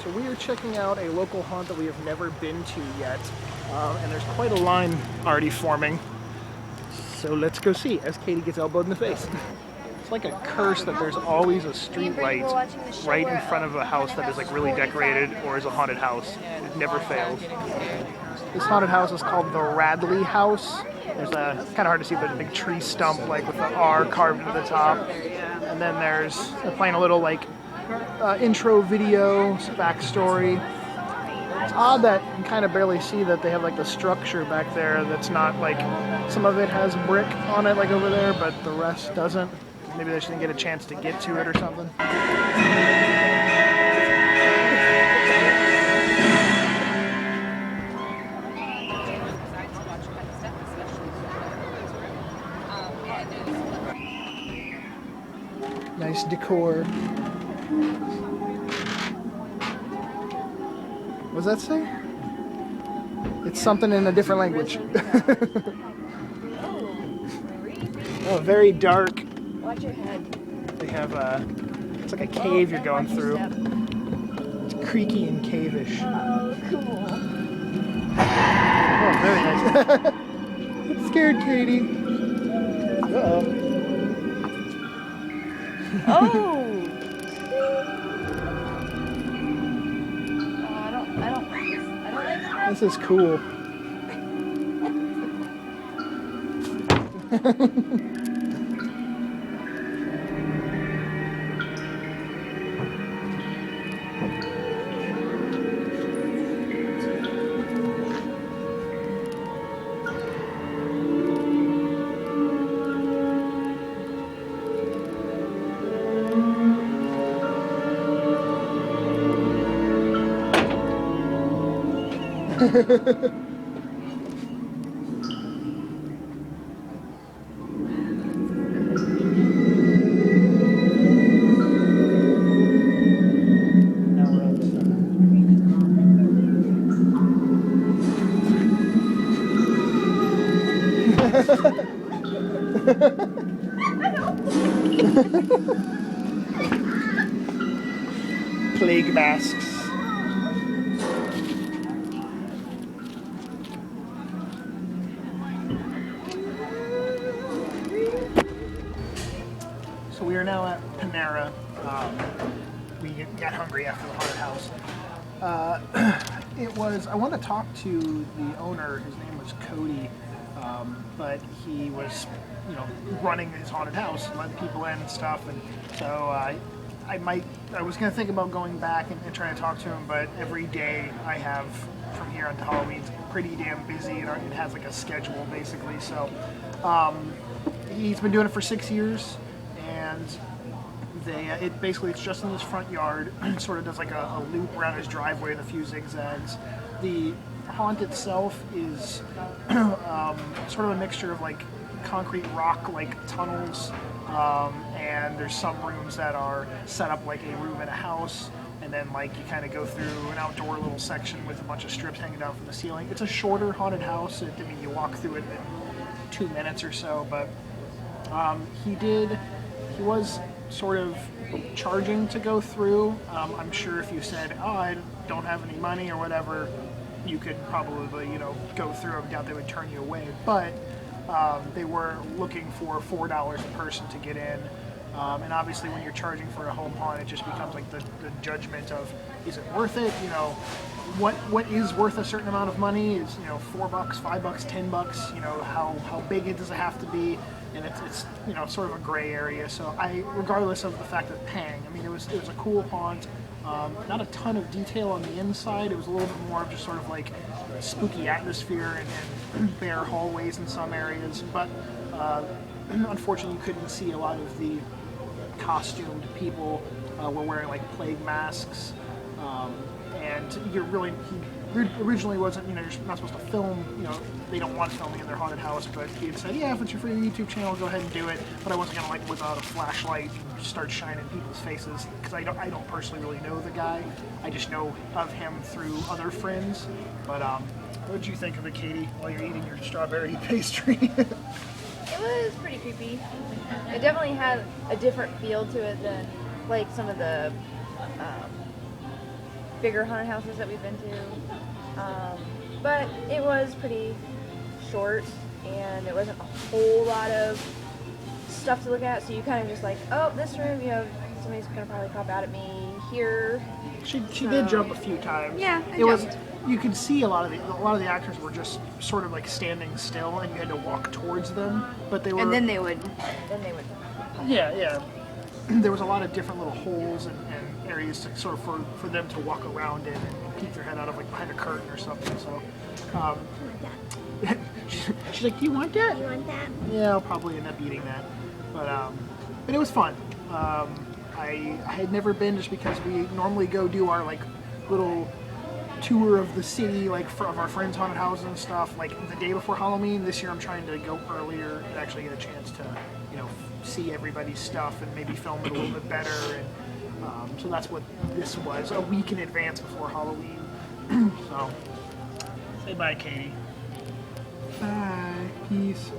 So we are checking out a local haunt that we have never been to yet, and there's quite a line already forming. So let's go see as Katie gets elbowed in the face. It's like a curse that there's always a street light right in front of a house that is like really decorated or is a haunted house. It never fails. This haunted house is called the Radley house. There's a, kind of hard to see, but a big tree stump like with the R carved into the top. And then they're playing a little like intro video, backstory. It's odd that you kind of barely see that they have like the structure back there that's not like, some of it has brick on it like over there, but the rest doesn't. Maybe they shouldn't get a chance to get to it or something. Nice decor. What does that say? It's something in a different language. Oh, very dark. Watch your head. They have it's like a cave you're going through. It's creaky and cave-ish. Oh, cool. Oh, very nice. It scared Katie. Uh-oh. Oh! I don't like this. This is cool. Plague masks. So we are now at Panera. We got hungry after the haunted house. I want to talk to the owner. His name was Cody, but he was, running his haunted house, letting people in and stuff. And so I was going to think about going back and trying to talk to him, but every day I have from here until Halloween's pretty damn busy, and it has like a schedule basically. So he's been doing it for 6 years, and it's just in his front yard. It sort of does like a loop around his driveway and a few zigzags. The haunt itself is sort of a mixture of like concrete rock like tunnels, and there's some rooms that are set up like a room in a house, and then like you kind of go through an outdoor little section with a bunch of strips hanging down from the ceiling. It's a shorter haunted house. You walk through it in 2 minutes or so, but he was sort of charging to go through. I'm sure if you said, oh, I don't have any money or whatever, you could probably, go through. I doubt they would turn you away, but they were looking for $4 a person to get in. And obviously when you're charging for a home haunt, it just becomes like the judgment of, is it worth it? What is worth a certain amount of money? Is, $4, $5, $10, how big does it have to be? And it's sort of a gray area. So regardless of the fact of paying, it was a cool haunt. Not a ton of detail on the inside. It was a little bit more of just sort of like spooky atmosphere and bare hallways in some areas. But unfortunately, you couldn't see a lot of the costumed people. Were wearing like plague masks, and he originally wasn't. You're not supposed to film. They don't want filming in their haunted house. But he had said, yeah, if it's for your YouTube channel, go ahead and do it. But I wasn't gonna like whip out a flashlight and start shining people's faces, because I don't personally really know the guy. I just know of him through other friends. But what did you think of it, Katie, while you're eating your strawberry pastry? It was pretty creepy. It definitely had a different feel to it than like some of the bigger haunted houses that we've been to. But it was pretty short, and there wasn't a whole lot of stuff to look at, so you kind of just like, oh, this room, somebody's gonna probably pop out at me here. She did jump a few times. Yeah, I it was. jumped. You could see a lot of the actors were just sort of like standing still, and you had to walk towards them. But they were. And then they would. Yeah. There was a lot of different little holes and areas to sort of for them to walk around in and peek their head out of like behind a curtain or something. So. She's like, "Do you want that? You want that? Yeah, I'll probably end up eating that." But it was fun. I had never been just because we normally go do our like little tour of the city, like of our friends' haunted houses and stuff, like the day before Halloween. This year I'm trying to go earlier and actually get a chance to, see everybody's stuff and maybe film it a little bit better. And so that's what this was, a week in advance before Halloween. So, say bye, Katie. Bye. Peace.